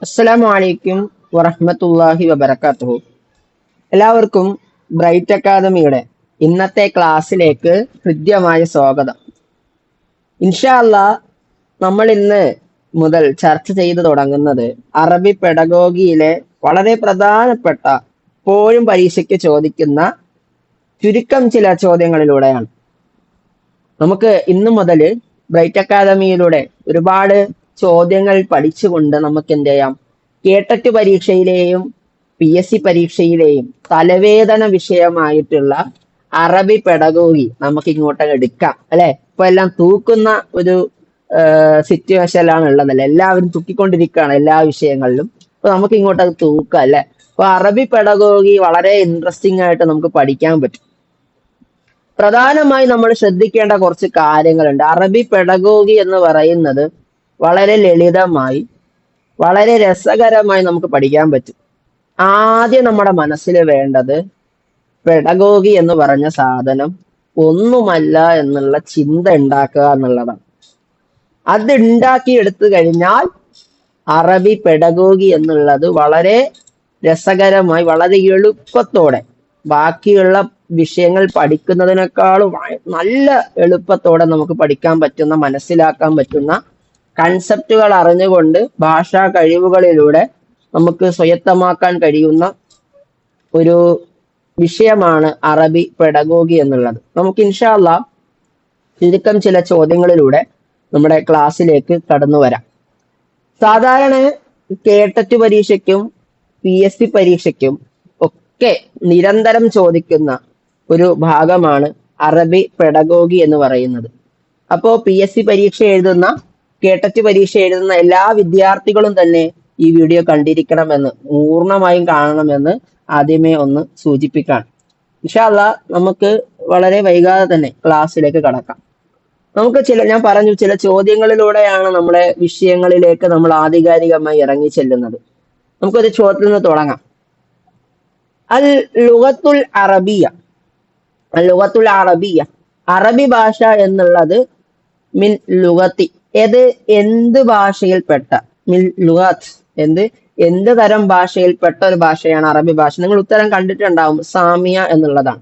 അസ്സലാമു അലൈക്കും വറഹ്മത്തുള്ളാഹി വബറകാതുഹു. എല്ലാവർക്കും ബ്രൈറ്റ് അക്കാദമിയുടെ ഇന്നത്തെ ക്ലാസ്സിലേക്ക് ഹൃദ്യമായ സ്വാഗതം. ഇൻഷാ അല്ലാ നമ്മൾ ഇന്ന് മുതൽ ചർച്ച ചെയ്തു തുടങ്ങുന്നത് അറബി പെഡഗോഗിയിലെ വളരെ പ്രധാനപ്പെട്ട എപ്പോഴും പരീക്ഷയ്ക്ക് ചോദിക്കുന്ന ചുരുക്കം ചില ചോദ്യങ്ങളിലൂടെയാണ്. നമുക്ക് ഇന്നു മുതൽ ബ്രൈറ്റ് അക്കാദമിയിലൂടെ ഒരുപാട് ചോദ്യങ്ങൾ പഠിച്ചുകൊണ്ട് നമുക്ക് എന്ത് ചെയ്യാം, കേട്ടറ്റ് പരീക്ഷയിലെയും PSC പരീക്ഷയിലെയും തലവേദന വിഷയമായിട്ടുള്ള അറബി പെഡഗോഗി നമുക്ക് ഇങ്ങോട്ട് എടുക്കാം അല്ലെ. ഇപ്പൊ എല്ലാം തൂക്കുന്ന ഒരു സിറ്റുവേഷനിലാണ് ഉള്ളതല്ലേ, എല്ലാവരും തൂക്കിക്കൊണ്ടിരിക്കുകയാണ് എല്ലാ വിഷയങ്ങളിലും. അപ്പൊ നമുക്ക് ഇങ്ങോട്ട് അത് തൂക്കാം അല്ലെ. അപ്പൊ അറബി പെഡഗോഗി വളരെ ഇൻട്രസ്റ്റിംഗ് ആയിട്ട് നമുക്ക് പഠിക്കാൻ പറ്റും. പ്രധാനമായി നമ്മൾ ശ്രദ്ധിക്കേണ്ട കുറച്ച് കാര്യങ്ങളുണ്ട്. അറബി പെഡഗോഗി എന്ന് പറയുന്നത് വളരെ ലളിതമായി വളരെ രസകരമായി നമുക്ക് പഠിക്കാൻ പറ്റും. ആദ്യം നമ്മുടെ മനസ്സിൽ വേണ്ടത് പെഡഗോഗി എന്ന് പറഞ്ഞ സാധനം ഒന്നുമല്ല എന്നുള്ള ചിന്ത ഉണ്ടാക്കുക എന്നുള്ളതാണ്. അത് ഉണ്ടാക്കിയെടുത്തു കഴിഞ്ഞാൽ അറബി പെഡഗോഗി എന്നുള്ളത് വളരെ രസകരമായി വളരെ എളുപ്പത്തോടെ ബാക്കിയുള്ള വിഷയങ്ങൾ പഠിക്കുന്നതിനേക്കാളും നല്ല എളുപ്പത്തോടെ നമുക്ക് പഠിക്കാൻ പറ്റുന്ന, മനസ്സിലാക്കാൻ പറ്റുന്ന കൺസെപ്റ്റുകൾ അറിഞ്ഞുകൊണ്ട് ഭാഷാ കഴിവുകളിലൂടെ നമുക്ക് സ്വയത്തമാക്കാൻ കഴിയുന്ന ഒരു വിഷയമാണ് അറബി പെഡഗോഗി എന്നുള്ളത്. നമുക്ക് ഇൻഷാ അല്ലാ ചുരുക്കം ചില ചോദ്യങ്ങളിലൂടെ നമ്മുടെ ക്ലാസ്സിലേക്ക് കടന്നു വരാം. സാധാരണ കേട്ടറ്റ് പരീക്ഷയ്ക്കും PSC പരീക്ഷയ്ക്കും ഒക്കെ നിരന്തരം ചോദിക്കുന്ന ഒരു ഭാഗമാണ് അറബി പെഡഗോഗി എന്ന് പറയുന്നത്. അപ്പോ PSC പരീക്ഷ എഴുതുന്ന, കേട്ടറ്റ് പരീക്ഷ എഴുതുന്ന എല്ലാ വിദ്യാർത്ഥികളും തന്നെ ഈ വീഡിയോ കണ്ടിരിക്കണമെന്ന്, പൂർണ്ണമായും കാണണമെന്ന് ആദ്യമേ ഒന്ന് സൂചിപ്പിക്കാണ്. ഇൻഷാ അല്ലാ നമുക്ക് വളരെ വൈകാതെ തന്നെ ക്ലാസ്സിലേക്ക് കടക്കാം. നമുക്ക് ഞാൻ പറഞ്ഞു, ചില ചോദ്യങ്ങളിലൂടെയാണ് നമ്മളെ വിഷയങ്ങളിലേക്ക് നമ്മൾ ആധികാരികമായി ഇറങ്ങി ചെല്ലുന്നത്. നമുക്കൊരു ചോദ്യത്തിൽ നിന്ന് തുടങ്ങാം. അൽ ലുഗത്തുൽ അറബിയ, അൽ ലുഗത്തുൽ അറബിയ, അറബി ഭാഷ എന്നുള്ളത് മിൻ ലുഗത്തി, എന്ത് ഭാഷയിൽപ്പെട്ട, മിൻ ലുഗത്ത് എന്ത് തരം ഭാഷയിൽപ്പെട്ട ഒരു ഭാഷയാണ് അറബി ഭാഷ? നിങ്ങൾ ഉത്തരം കണ്ടിട്ടുണ്ടാവും, സാമിയ എന്നുള്ളതാണ്.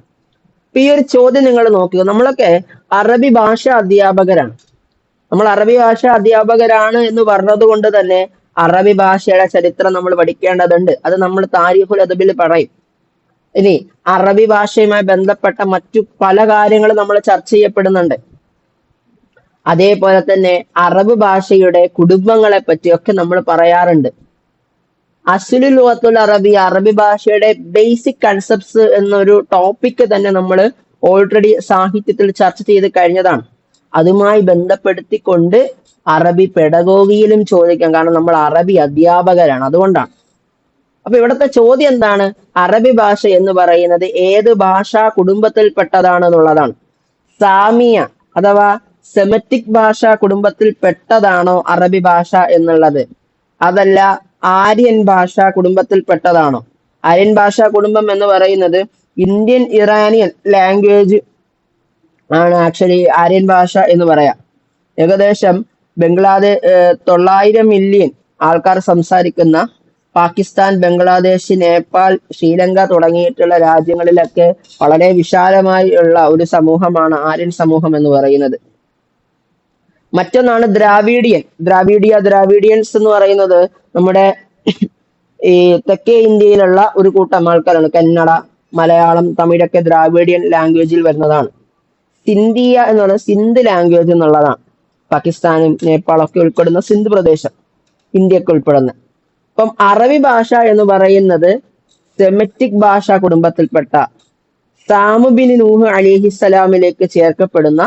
അപ്പൊ ഈ ഒരു ചോദ്യം നിങ്ങൾ നോക്കുക. നമ്മളൊക്കെ അറബി ഭാഷ അധ്യാപകരാണ്. നമ്മൾ അറബി ഭാഷ അധ്യാപകരാണ് എന്ന് പറഞ്ഞത് കൊണ്ട് തന്നെ അറബി ഭാഷയുടെ ചരിത്രം നമ്മൾ പഠിക്കേണ്ടതുണ്ട്. അത് നമ്മൾ താരിഖുൽ അദബിൽ പറയും. ഇനി അറബി ഭാഷയുമായി ബന്ധപ്പെട്ട മറ്റു പല കാര്യങ്ങളും നമ്മൾ ചർച്ച ചെയ്യപ്പെടുന്നുണ്ട്. അതേപോലെ തന്നെ അറബ് ഭാഷയുടെ കുടുംബങ്ങളെ പറ്റിയൊക്കെ നമ്മൾ പറയാറുണ്ട്. അസ്ലുൽ ലുഗത്തുൽ അറബി, അറബി ഭാഷയുടെ ബേസിക് കൺസെപ്റ്റ്സ് എന്നൊരു ടോപ്പിക് തന്നെ നമ്മൾ ഓൾറെഡി സാഹിത്യത്തിൽ ചർച്ച ചെയ്ത് കഴിഞ്ഞതാണ്. അതുമായി ബന്ധപ്പെടുത്തിക്കൊണ്ട് അറബി പെഡഗോഗിയിലും ചോദിക്കാം, കാരണം നമ്മൾ അറബി അധ്യാപകരാണ്, അതുകൊണ്ടാണ്. അപ്പൊ ഇവിടുത്തെ ചോദ്യം എന്താണ്? അറബി ഭാഷ എന്ന് പറയുന്നത് ഏത് ഭാഷാ കുടുംബത്തിൽപ്പെട്ടതാണ് എന്നുള്ളതാണ്. സാമിയ അഥവാ സെമറ്റിക് ഭാഷ കുടുംബത്തിൽ പെട്ടതാണോ അറബി ഭാഷ എന്നുള്ളത്? അതല്ല ആര്യൻ ഭാഷ കുടുംബത്തിൽ പെട്ടതാണോ? ആര്യൻ ഭാഷാ കുടുംബം എന്ന് പറയുന്നത് ഇന്ത്യൻ ഇറാനിയൻ ലാംഗ്വേജ് ആണ് ആക്ച്വലി ആര്യൻ ഭാഷ എന്ന് പറയാം. ഏകദേശം 900 മില്യൺ ആൾക്കാർ സംസാരിക്കുന്ന പാകിസ്ഥാൻ, ബംഗ്ലാദേശ്, നേപ്പാൾ, ശ്രീലങ്ക തുടങ്ങിയിട്ടുള്ള രാജ്യങ്ങളിലൊക്കെ വളരെ വിശാലമായി ഉള്ള ഒരു സമൂഹമാണ് ആര്യൻ സമൂഹം എന്ന് പറയുന്നത്. മറ്റൊന്നാണ് ദ്രാവിഡിയൻസ് എന്ന് പറയുന്നത് നമ്മുടെ ഈ തെക്കേ ഇന്ത്യയിലുള്ള ഒരു കൂട്ടം ആൾക്കാരാണ്. കന്നഡ, മലയാളം, തമിഴൊക്കെ ദ്രാവിഡിയൻ ലാംഗ്വേജിൽ വരുന്നതാണ്. സിന്ധിയ എന്ന് പറയുന്നത് സിന്ധ് ലാംഗ്വേജ് എന്നുള്ളതാണ്. പാകിസ്ഥാനും നേപ്പാളൊക്കെ ഉൾപ്പെടുന്ന സിന്ധ് പ്രദേശം ഇന്ത്യക്ക് ഉൾപ്പെടുന്ന. അപ്പം അറബി ഭാഷ എന്ന് പറയുന്നത് സെമറ്റിക് ഭാഷാ കുടുംബത്തിൽപ്പെട്ട സാമു ബിൻ നൂഹ് അലിഹിസ്സലാമിലേക്ക് ചേർക്കപ്പെടുന്ന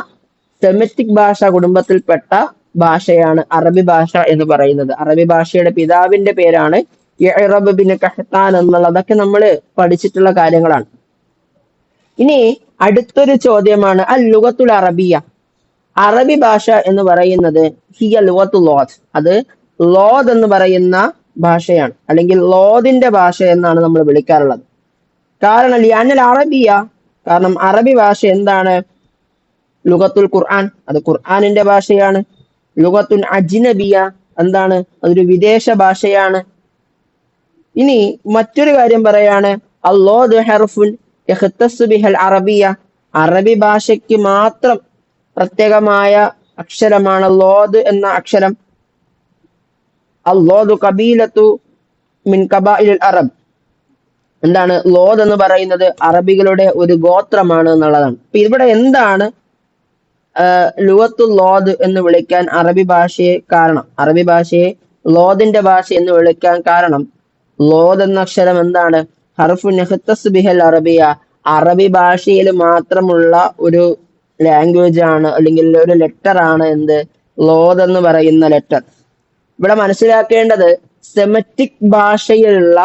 സെമറ്റിക് ഭാഷാ കുടുംബത്തിൽപ്പെട്ട ഭാഷയാണ് അറബി ഭാഷ എന്ന് പറയുന്നത്. അറബി ഭാഷയുടെ പിതാവിന്റെ പേരാണ് യഅ്റബ് ബിൻ ഖഹ്താൻ എന്നുള്ളത്. അതൊക്കെ നമ്മൾ പഠിച്ചിട്ടുള്ള കാര്യങ്ങളാണ്. ഇനി അടുത്തൊരു ചോദ്യമാണ് അൽ ലുഗത്തുൽ അറബിയ, അറബി ഭാഷ എന്ന് പറയുന്നത് ഹിയ ലുഗത്തു ലോദ്, അത് ലോദ് എന്ന് പറയുന്ന ഭാഷയാണ്, അല്ലെങ്കിൽ ലോദിന്റെ ഭാഷ എന്നാണ് നമ്മൾ വിളിക്കാറുള്ളത്. കാരണം ലിഅന്നൽ അറബിയ, കാരണം അറബി ഭാഷ എന്താണ്? ലുഗത്തുൽ ഖുർആൻ, അത് ഖുർആനിന്റെ ഭാഷയാണ്. ലുഗത്തുൻ അജ്നബിയ, എന്താണ്? അതൊരു വിദേശ ഭാഷയാണ്. ഇനി മറ്റൊരു കാര്യം പറയാണ്, അല്ലാഹു ഹർഫുൻ യഖ്തസ്സു ബിഹൽ അറബിയ, അറബി ഭാഷയ്ക്ക് മാത്രം പ്രത്യേകമായ അക്ഷരമാണ് ലോദ് എന്ന അക്ഷരം. അല്ലാഹു കബീലത്തു മിൻ കബാഇൽ അറബ്, എന്താണ് ലോദ് എന്ന് പറയുന്നത് അറബികളുടെ ഒരു ഗോത്രമാണ് എന്നുള്ളതാണ്. അപ്പൊ ഇവിടെ എന്താണ് ലുഗത്തുൽ ലോദ് എന്ന് വിളിക്കാൻ അറബി ഭാഷയെ കാരണം, അറബി ഭാഷയെ ലോദിന്റെ ഭാഷ എന്ന് വിളിക്കാൻ കാരണം, ലോദ് എന്ന അക്ഷരം എന്താണ്, ഹർഫുൻ യഖ്തസ്സു ബിഹൽ അറബിയ, അറബി ഭാഷയിൽ മാത്രമുള്ള ഒരു ലാംഗ്വേജ് ആണ്, അല്ലെങ്കിൽ ഒരു ലെറ്റർ ആണ് എന്ത്, ലോദ് എന്ന് പറയുന്ന ലെറ്റർ. ഇവിടെ മനസ്സിലാക്കേണ്ടത് സെമറ്റിക് ഭാഷയിലുള്ള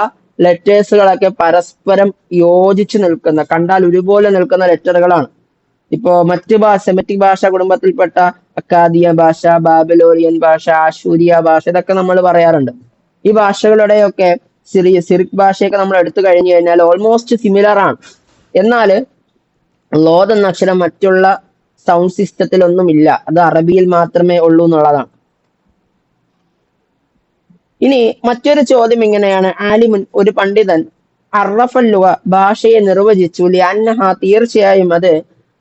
ലെറ്റേഴ്സുകളൊക്കെ പരസ്പരം യോജിച്ച് നിൽക്കുന്ന, കണ്ടാൽ ഒരുപോലെ നിൽക്കുന്ന ലെറ്ററുകളാണ്. ഇപ്പോ മറ്റ് സെമറ്റിക് ഭാഷ കുടുംബത്തിൽപ്പെട്ട അക്കാദിയ ഭാഷ, ബാബിലോണിയൻ ഭാഷ, ആശൂരിയ ഭാഷ, ഇതൊക്കെ നമ്മൾ പറയാറുണ്ട്. ഈ ഭാഷകളുടെയൊക്കെ സിറിക് ഭാഷയൊക്കെ നമ്മൾ എടുത്തു കഴിഞ്ഞു കഴിഞ്ഞാൽ ഓൾമോസ്റ്റ് സിമിലർ ആണ്. എന്നാൽ ലോദ് എന്ന അക്ഷരം മറ്റുള്ള സൗണ്ട് സിസ്റ്റത്തിലൊന്നും ഇല്ല, അത് അറബിയിൽ മാത്രമേ ഉള്ളൂ എന്നുള്ളതാണ്. ഇനി മറ്റൊരു ചോദ്യം ഇങ്ങനെയാണ്, ആലിമുൻ ഒരു പണ്ഡിതൻ, അറഫൽ ലുഗ ഭാഷയെ നിർവചിച്ചു, ലിഅന്നഹ തീർച്ചയായും അത്,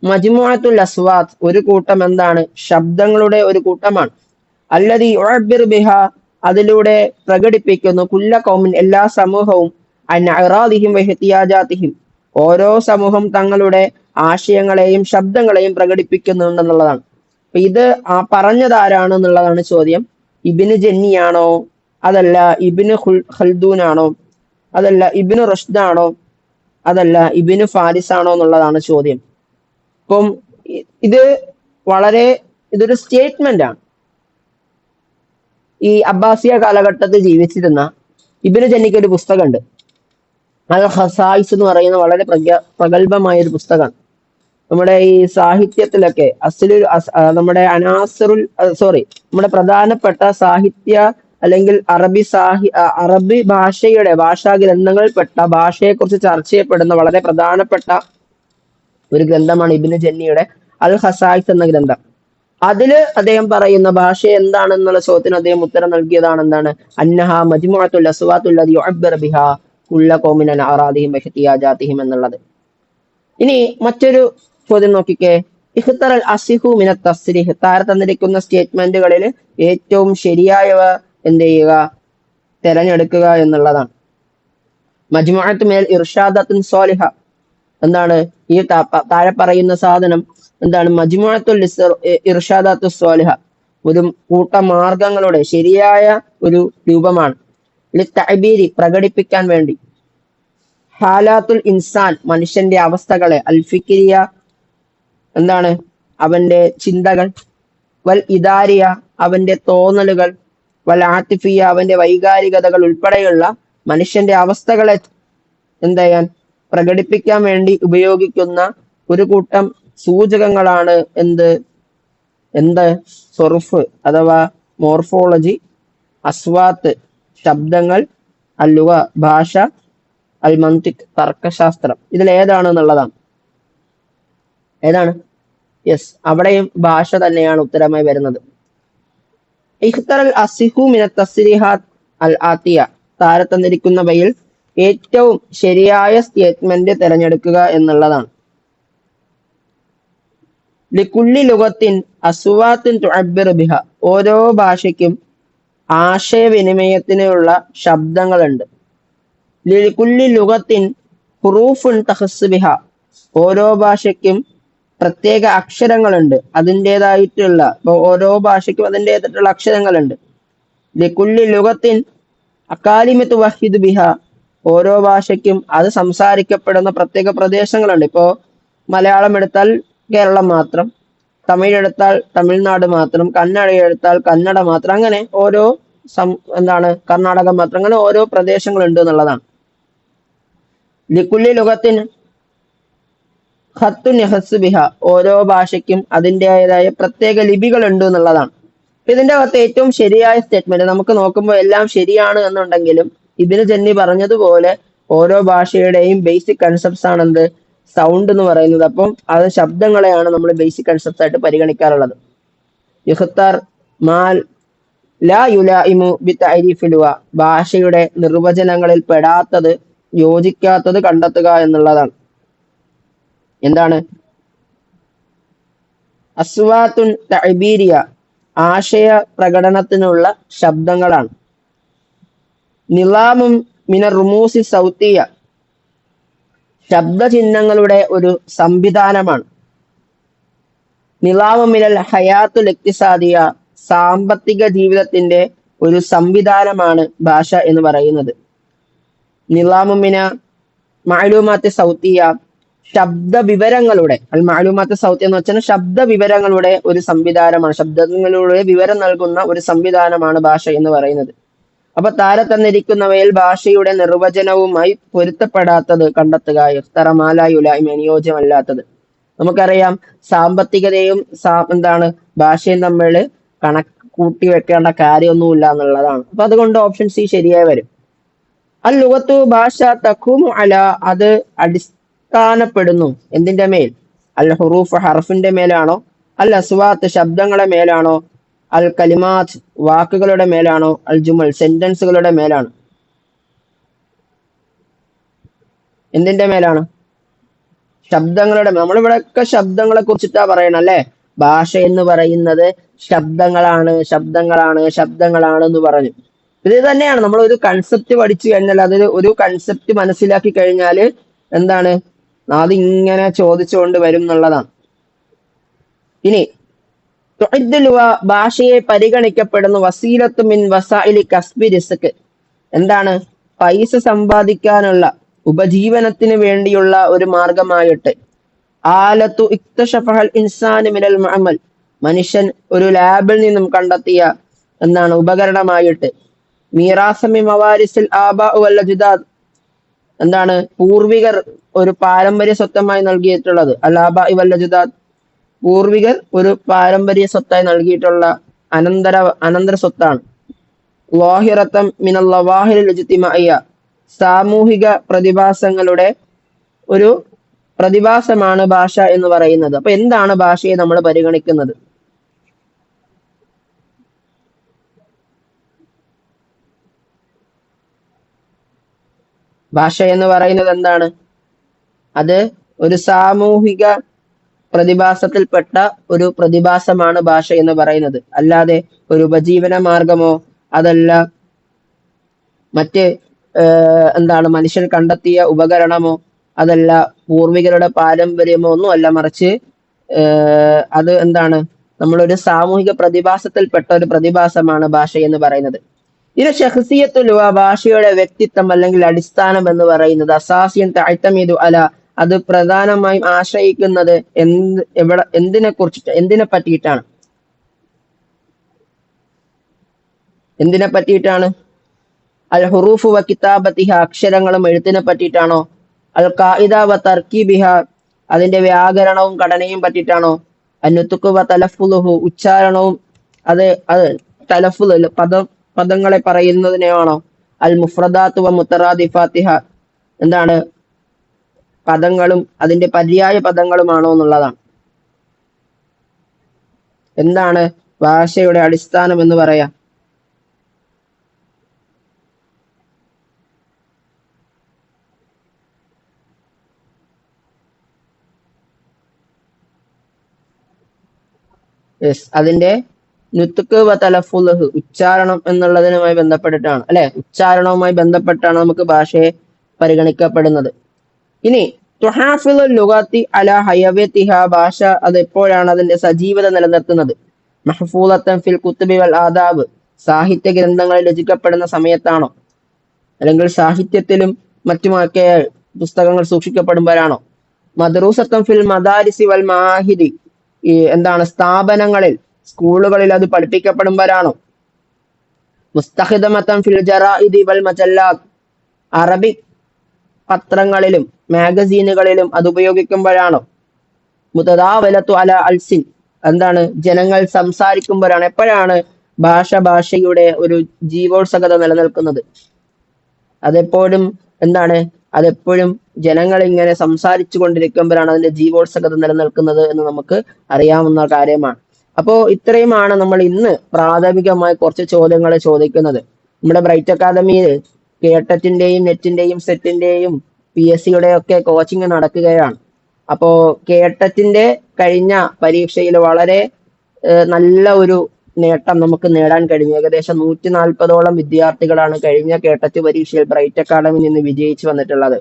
മജ്മുഅത്തുൽ അസ്വാത്ത് ഒരു കൂട്ടം എന്താണ്, ശബ്ദങ്ങളുടെ ഒരു കൂട്ടമാണ്, അല്ലദി യുഅബ്ബിറു ബിഹ അതിലൂടെ പ്രകടിപ്പിക്കുന്നു, കുല്ല ഖൗമിൻ എല്ലാ സമൂഹവും, അൻ അറാദിഹിം വഇഹ്തിയാജാതിഹിം ഓരോ സമൂഹം തങ്ങളുടെ ആശയങ്ങളെയും ശബ്ദങ്ങളെയും പ്രകടിപ്പിക്കുന്നുണ്ടെന്നുള്ളതാണ്. അപ്പൊ ഇത് പറഞ്ഞതാരാണ് എന്നുള്ളതാണ് ചോദ്യം. ഇബ്നു ജന്നിയാണോ, അതല്ല ഇബ്നു ഖൽദൂൻ ആണോ, അതല്ല ഇബ്നു റഷ്ദ് ആണോ, അതല്ല ഇബ്നു ഫാരിസ് ആണോ എന്നുള്ളതാണ് ചോദ്യം. അപ്പം ഇതൊരു സ്റ്റേറ്റ്മെന്റ് ആണ്. ഈ അബ്ബാസിയ കാലഘട്ടത്തിൽ ജീവിച്ചിരുന്ന ഇബ്നു ജന്നിക്ക് ഒരു പുസ്തകമുണ്ട്, അൽ ഖസായിസ് എന്ന് പറയുന്ന വളരെ പ്രഗത്ഭമായ ഒരു പുസ്തകമാണ്. നമ്മുടെ ഈ സാഹിത്യത്തിലൊക്കെ നമ്മുടെ നമ്മുടെ പ്രധാനപ്പെട്ട സാഹിത്യ അല്ലെങ്കിൽ അറബി ഭാഷയുടെ ഭാഷാ ഗ്രന്ഥങ്ങളിൽപ്പെട്ട ഭാഷയെക്കുറിച്ച് ചർച്ച ചെയ്യപ്പെടുന്ന വളരെ പ്രധാനപ്പെട്ട ഒരു ഗ്രന്ഥമാണ് ഇബ്നു ജന്നിയുടെ അൽ ഖസായിസ് എന്ന ഗ്രന്ഥം. അതില് അദ്ദേഹം പറയുന്ന ഭാഷ എന്താണെന്നുള്ള ചോദ്യത്തിന് അദ്ദേഹം ഉത്തരം നൽകിയതാണ് എന്താണ്, അന്നഹ മജ്മുഅത്തുൽ അസ്വാത്തുൽ ലദി യുഅബ്ബിറു ബിഹാ കുല്ല ഖൗമിൻ അൻ അറാദിഹിം വഇഹ്തിയാജാതിഹിം എന്നുള്ളത്. ഇനി മറ്റൊരു ചോദ്യം നോക്കിക്കേ, ഇഖ്തറൽ അസിഹു മിനത് തസ്രീഹ് തന്നിരിക്കുന്ന സ്റ്റേറ്റ്മെന്റുകളിൽ ഏറ്റവും ശരിയായവ എന്ത് ചെയ്യുക, തെരഞ്ഞെടുക്കുക എന്നുള്ളതാണ്. മജ്മുഅത്ത് മേൽ ഇർഷാദത്തുൻ സ്വാലിഹ എന്താണ്, ഈ താഴെ പറയുന്ന സാധനം എന്താണ്, മജ്മുഅത്തുൽ ഇർഷാദത്തു സ്വാലിഹ ഒരു കൂട്ടമാർഗങ്ങളുടെ ശരിയായ ഒരു രൂപമാണ്. ലിത്തഅബീരി പ്രകടിപ്പിക്കാൻ വേണ്ടി, ഹാലാത്തുൽ ഇൻസാൻ മനുഷ്യന്റെ അവസ്ഥകളെ, അൽ ഫിക്രിയ എന്താണ് അവന്റെ ചിന്തകൾ, വൽ ഇദാരിയ അവന്റെ തോന്നലുകൾ, വൽ ആതിഫിയ അവന്റെ വൈകാരികതകൾ ഉൾപ്പെടെയുള്ള മനുഷ്യന്റെ അവസ്ഥകളെ എന്ത് ചെയ്യാൻ, പ്രകടിപ്പിക്കാൻ വേണ്ടി ഉപയോഗിക്കുന്ന ഒരു കൂട്ടം സൂചകങ്ങളാണ് എന്ത് സൊർഫ് അഥവാ മോർഫോളജി, അസ്വാത്ത് ശബ്ദങ്ങൾ, അല്ലുവ ഭാഷ, അൽ മന്തിക് തർക്കശാസ്ത്രം. ഇതിൽ ഏതാണെന്നുള്ളതാണ്. ഏതാണ്? യെസ്, അവിടെയും ഭാഷ തന്നെയാണ് ഉത്തരമായി വരുന്നത്. ഇഖ്തറൽ അസിഹു മിനത് തസ്രീഹാത്ത് അൽ ആത്തിയ താഴെ തന്നിരിക്കുന്നവയിൽ ഏറ്റവും ശരിയായ സ്റ്റേറ്റ്മെന്റ് തിരഞ്ഞെടുക്കുക എന്നുള്ളതാണ്. ലികുല്ലി ലുഗത്തിൻ അസ്വാത്തിൻ തുഅബ്ബിറു ബിഹ ഓരോ ഭാഷയ്ക്കും ആശയവിനിമയത്തിനുള്ള ശബ്ദങ്ങളുണ്ട്. ലികുല്ലി ലുഗത്തിൻ ഹുറൂഫുൻ തഖസ്സു ബിഹ ഓരോ ഭാഷയ്ക്കും പ്രത്യേക അക്ഷരങ്ങളുണ്ട്, അതിൻ്റെതായിട്ടുള്ള ഓരോ ഭാഷയ്ക്കും അതിൻ്റെതായിട്ടുള്ള അക്ഷരങ്ങളുണ്ട്. ലികുല്ലി ലുഗത്തിൻ അകാലിമ തുവഹിദു ബിഹ ഓരോ ഭാഷയ്ക്കും അത് സംസാരിക്കപ്പെടുന്ന പ്രത്യേക പ്രദേശങ്ങളുണ്ട്. ഇപ്പോ മലയാളം എടുത്താൽ കേരളം മാത്രം, തമിഴ് എടുത്താൽ തമിഴ്നാട് മാത്രം, കന്നഡ എടുത്താൽ കന്നഡ മാത്രം, അങ്ങനെ ഓരോ കർണാടക മാത്രം, അങ്ങനെ ഓരോ പ്രദേശങ്ങളുണ്ട് എന്നുള്ളതാണ്. ലിക്കുല്ലി ലുഗത്തിന് ഖത്തുൻ യഹസ്സു ബിഹ ഓരോ ഭാഷയ്ക്കും അതിൻ്റെതായ പ്രത്യേക ലിപികൾ ഉണ്ട് എന്നുള്ളതാണ്. ഇതിന്റെ അകത്ത് ഏറ്റവും ശരിയായ സ്റ്റേറ്റ്മെന്റ് നമുക്ക് നോക്കുമ്പോൾ എല്ലാം ശരിയാണ് എന്നുണ്ടെങ്കിലും ഇബ്നു ജന്നി പറഞ്ഞതുപോലെ ഓരോ ഭാഷയുടെയും ബേസിക് കൺസെപ്റ്റ്സ് ആണ് സൗണ്ട് എന്ന് പറയുന്നത്. അപ്പം അത് ശബ്ദങ്ങളെയാണ് നമ്മൾ ബേസിക് കൺസെപ്റ്റ്സ് ആയിട്ട് പരിഗണിക്കാറുള്ളത്. ഇഖ്താർ മാൽ ലാ യുലായിമു ബി തഅരീഫിലുവ, ഭാഷയുടെ നിർവചനങ്ങളിൽ പെടാത്തത്, യോജിക്കാത്തത് കണ്ടെത്തുക എന്നുള്ളതാണ്. എന്താണ്? അസ്വാത്തുൻ തഅബീരിയ, ആശയ പ്രകടനത്തിനുള്ള ശബ്ദങ്ങളാണ്. നിലാമും മിനർ റുമൂസി സൗത്തിയ, ശബ്ദചിഹ്നങ്ങളുടെ ഒരു സംവിധാനമാണ്. നിലാമു മിനൽ ഹയാത്തുൽ ഇക്തിസാദിയ, സാമ്പത്തിക ജീവിതത്തിന്റെ ഒരു സംവിധാനമാണ് ഭാഷ എന്ന് പറയുന്നത്. നിലാമു മിന മഅലൂമാത്ത് സൗത്തിയ, ശബ്ദ വിവരങ്ങളുടെ, അൽ മഅലൂമാത്ത് സൗത്തിയ എന്ന് വെച്ചാൽ ശബ്ദ വിവരങ്ങളുടെ ഒരു സംവിധാനമാണ്, ശബ്ദങ്ങളുടെ വിവരം നൽകുന്ന ഒരു സംവിധാനമാണ് ഭാഷ എന്ന് പറയുന്നത്. അപ്പൊ താരെ തന്നിരിക്കുന്നവയിൽ ഭാഷയുടെ നിർവചനവുമായി പൊരുത്തപ്പെടാത്തത് കണ്ടെത്തുക. ഇഖ്തറമാലായുലായ്മ, അനുയോജ്യമല്ലാത്തത്. നമുക്കറിയാം സാമ്പത്തികതയും എന്താണ് ഭാഷയും തമ്മിൽ കണക്ക് കൂട്ടി വെക്കേണ്ട കാര്യമൊന്നുമില്ല എന്നുള്ളതാണ്. അപ്പൊ അതുകൊണ്ട് ഓപ്ഷൻ സി ശരിയായി വരും. അൽ ലുഗത്തു, ഭാഷ, തഖൂമു അല, അത് അടിസ്ഥാനപ്പെടുന്നു എന്തിന്റെ മേൽ? അൽ ഹുറൂഫ്, ഹർഫിന്റെ മേലാണോ? അൽ അസ്വാത്ത്, ശബ്ദങ്ങളുടെ മേലാണോ? അൽ കലിമാത്ത്, വാക്കുകളുടെ മേലാണോ? അൽ ജുമൽ, സെന്റൻസുകളുടെ മേലാണ്? എന്തിന്റെ മേലാണ്? ശബ്ദങ്ങളുടെ. നമ്മളിവിടെയൊക്കെ ശബ്ദങ്ങളെ കുറിച്ചിട്ടാ പറയണം അല്ലെ. ഭാഷ എന്ന് പറയുന്നത് ശബ്ദങ്ങളാണ്, ശബ്ദങ്ങളാണ്, ശബ്ദങ്ങളാണ് എന്ന് പറഞ്ഞു. ഇത് തന്നെയാണ് നമ്മൾ ഒരു കൺസെപ്റ്റ് പഠിച്ചു കഴിഞ്ഞാൽ, അതിൽ ഒരു കൺസെപ്റ്റ് മനസ്സിലാക്കി കഴിഞ്ഞാൽ എന്താണ്, അതിങ്ങനെ ചോദിച്ചുകൊണ്ട് വരും എന്നുള്ളതാണ്. ഇനി ഭാഷയെ പരിഗണിക്കപ്പെടുന്ന വസീലത്തു മിൻ വസായിലി കസ്ബി റിസ്ക്, എന്താണ്? പൈസ സമ്പാദിക്കാനുള്ള, ഉപജീവനത്തിന് വേണ്ടിയുള്ള ഒരു മാർഗമായിട്ട്. ആലത്തു ഇക്തശഫൽ ഇൻസാൻ മിനൽ മഅമൽ, മനുഷ്യൻ ഒരു ലാബിൽ നിന്നും കണ്ടെത്തിയ എന്താണ് ഉപകരണമായിട്ട്. മീറാസമി മവാരിസിൽ ആബാ വൽ അജ്ദാദ്, എന്താണ് പൂർവികർ ഒരു പാരമ്പര്യ സ്വത്തമായി നൽകിയിട്ടുള്ളത്. അൽ ആബാ വൽ അജ്ദാദ്, പൂർവികർ ഒരു പാരമ്പര്യ സ്വത്തായി നൽകിയിട്ടുള്ള അനന്തര സ്വത്താണ്. ലാഹിറത്തം മിനൽ ലവാഹിൽ ഇജ്തിമാഇയ്യ, സാമൂഹിക പ്രതിഭാസങ്ങളുടെ ഒരു പ്രതിഭാസമാണ് ഭാഷ എന്ന് പറയുന്നത്. അപ്പൊ എന്താണ് ഭാഷയെ നമ്മൾ പരിഗണിക്കുന്നത്? ഭാഷ എന്ന് പറയുന്നത് എന്താണ്? അത് ഒരു സാമൂഹിക പ്രതിഭാസത്തിൽപ്പെട്ട ഒരു പ്രതിഭാസമാണ് ഭാഷ എന്ന് പറയുന്നത്. അല്ലാതെ ഒരു ഉപജീവന മാർഗമോ അതല്ല മറ്റ് എന്താണ് മനുഷ്യൻ കണ്ടെത്തിയ ഉപകരണമോ അതല്ല പൂർവികരുടെ പാരമ്പര്യമോ ഒന്നും അല്ല. മറിച്ച് അത് എന്താണ്, നമ്മളൊരു സാമൂഹിക പ്രതിഭാസത്തിൽപ്പെട്ട ഒരു പ്രതിഭാസമാണ് ഭാഷ എന്ന് പറയുന്നത്. ഇത് ഷഖ്സിയത്തുലുവ, ഭാഷയുടെ വ്യക്തിത്വം അല്ലെങ്കിൽ അടിസ്ഥാനം എന്ന് പറയുന്നത്. അസാസിയൻ തഅ്തമിദു അല, അത് പ്രധാനമായും ആശ്രയിക്കുന്നത് എന്തിനെ കുറിച്ചിട്ട്, എന്തിനെ പറ്റിയിട്ടാണ്? അൽ ഹുറൂഫ് വ കിതാബത്തിഹ, അക്ഷരങ്ങളും എഴുത്തിനെ പറ്റിയിട്ടാണോ? അൽ ഖായിദ വ തർക്കീബിഹ, അതിന്റെ വ്യാകരണവും ഘടനയും പറ്റിയിട്ടാണോ? അന്നുതുഖു വ തലഫുലുഹു, ഉച്ചാരണവും അത് തലഫുൽ പദങ്ങളെ പറയുന്നതിനെയാണോ? അൽ മുഫ്രദാത്തു വ മുത്തറാദിഫാത്തിഹ, എന്താണ് പദങ്ങളും അതിന്റെ പര്യായ പദങ്ങളുമാണോ എന്നുള്ളതാണ്. എന്താണ് ഭാഷയുടെ അടിസ്ഥാനം എന്ന് പറയാം? അതിന്റെ നുത്ക് വ തലഫുൽഹ്, ഉച്ചാരണം എന്നുള്ളതിനുമായി ബന്ധപ്പെട്ടിട്ടാണ് അല്ലെ. ഉച്ചാരണവുമായി ബന്ധപ്പെട്ടാണ് നമുക്ക് ഭാഷയെ പരിഗണിക്കപ്പെടുന്നത്. ഇനി തുഹാഫിളുൽ ലുഗാത്തി അലാ ഹയവതിഹ, ഭാഷ അത് എപ്പോഴാണ് അതിന്റെ സജീവത നിലനിർത്തുന്നത്? മഹ്ഫൂളത്തൻ ഫിൽ കുത്തുബി വൽ ആദാബ്, സാഹിത്യ ഗ്രന്ഥങ്ങളിൽ രചിക്കപ്പെടുന്ന സമയത്താണോ? അല്ലെങ്കിൽ സാഹിത്യത്തിലും മറ്റുമൊക്കെ പുസ്തകങ്ങൾ സൂക്ഷിക്കപ്പെടുമ്പോഴാണോ? മദ്റൂസത്തൻ ഫിൽ മദാരിസി വൽ മാഹിദി, എന്താണ് സ്ഥാപനങ്ങളിൽ, സ്കൂളുകളിൽ അത് പഠിപ്പിക്കപ്പെടുമ്പോഴാണോ? മുസ്തഖിദമത്തൻ ഫിൽ ജറാഇദി വൽ മജല്ലാത്ത്, അറബിക് പത്രങ്ങളിലും മാഗസീനുകളിലും അത് ഉപയോഗിക്കുമ്പോഴാണോ? മുതദാവലത്തു അല അൽസിൻ, എന്താണ് ജനങ്ങൾ സംസാരിക്കുമ്പോഴാണ്. എപ്പോഴാണ് ഭാഷയുടെ ഒരു ജീവോത്സുകത നിലനിൽക്കുന്നത്? അതെപ്പോഴും എന്താണ്, അതെപ്പോഴും ജനങ്ങൾ ഇങ്ങനെ സംസാരിച്ചു കൊണ്ടിരിക്കുമ്പോഴാണ് അതിന്റെ ജീവോത്സുകത നിലനിൽക്കുന്നത് എന്ന് നമുക്ക് അറിയാവുന്ന കാര്യമാണ്. അപ്പോൾ ഇത്രയുമാണ് നമ്മൾ ഇന്ന് പ്രാഥമികമായി കുറച്ച് ചോദ്യങ്ങൾ ചോദിക്കുന്നത്. നമ്മുടെ ബ്രൈറ്റ് അക്കാദമിയിൽ കേട്ടറ്റിന്റെയും നെറ്റിന്റെയും സെറ്റിന്റെയും PSC ഒക്കെ കോച്ചിങ് നടക്കുകയാണ്. അപ്പോ കേട്ടറ്റിന്റെ കഴിഞ്ഞ പരീക്ഷയിൽ വളരെ നല്ല ഒരു നേട്ടം നമുക്ക് നേടാൻ കഴിഞ്ഞു. ഏകദേശം 140ഓളം വിദ്യാർത്ഥികളാണ് കഴിഞ്ഞ കേട്ടറ്റ് പരീക്ഷയിൽ ബ്രൈറ്റ് അക്കാദമിയിൽ നിന്ന് വിജയിച്ചു വന്നിട്ടുള്ളത്.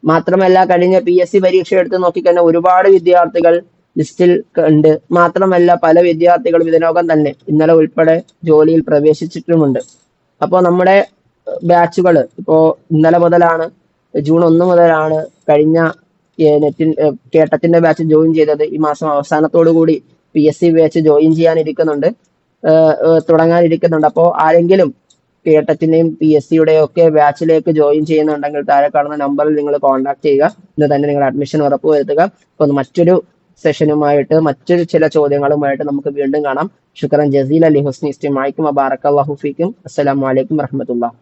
മാത്രമല്ല കഴിഞ്ഞ PSC പരീക്ഷ എടുത്ത് നോക്കിക്കഴിഞ്ഞാൽ ഒരുപാട് വിദ്യാർത്ഥികൾ ലിസ്റ്റിൽ ഉണ്ട്. മാത്രമല്ല പല വിദ്യാർത്ഥികളും ഇതിനോടകം തന്നെ ഇന്നലെ ഉൾപ്പെടെ ജോലിയിൽ പ്രവേശിച്ചിട്ടുമുണ്ട്. അപ്പോൾ നമ്മുടെ ബാച്ചുകൾ ഇപ്പോ ഇന്നലെ മുതലാണ്, ജൂൺ 1 മുതലാണ് കഴിഞ്ഞ കേട്ടത്തിന്റെ ബാച്ച് ജോയിൻ ചെയ്തത്. ഈ മാസം അവസാനത്തോടു കൂടി PSC ബാച്ച് ജോയിൻ ചെയ്യാനിരിക്കുന്നുണ്ട്, തുടങ്ങാനിരിക്കുന്നുണ്ട്. അപ്പോൾ ആരെങ്കിലും കേട്ടറ്റിന്റെയും PSC ഒക്കെ ബാച്ചിലേക്ക് ജോയിൻ ചെയ്യുന്നുണ്ടെങ്കിൽ താഴെ കാണുന്ന നമ്പറിൽ നിങ്ങൾ കോൺടാക്ട് ചെയ്യുക. ഇന്ന് തന്നെ നിങ്ങൾ അഡ്മിഷൻ ഉറപ്പുവരുത്തുക. അപ്പോൾ മറ്റൊരു സെഷനുമായിട്ട് മറ്റൊരു ചില ചോദ്യങ്ങളുമായിട്ട് നമുക്ക് വീണ്ടും കാണാം. ശുക്രൻ ജസീൽ അലി ഹുസ്നി ഇസ്തിമാഇക്കും വബാറകല്ലാഹു ഫീക്കും. അസ്സലാമു അലൈക്കും വറഹ്മത്തുള്ളാഹി.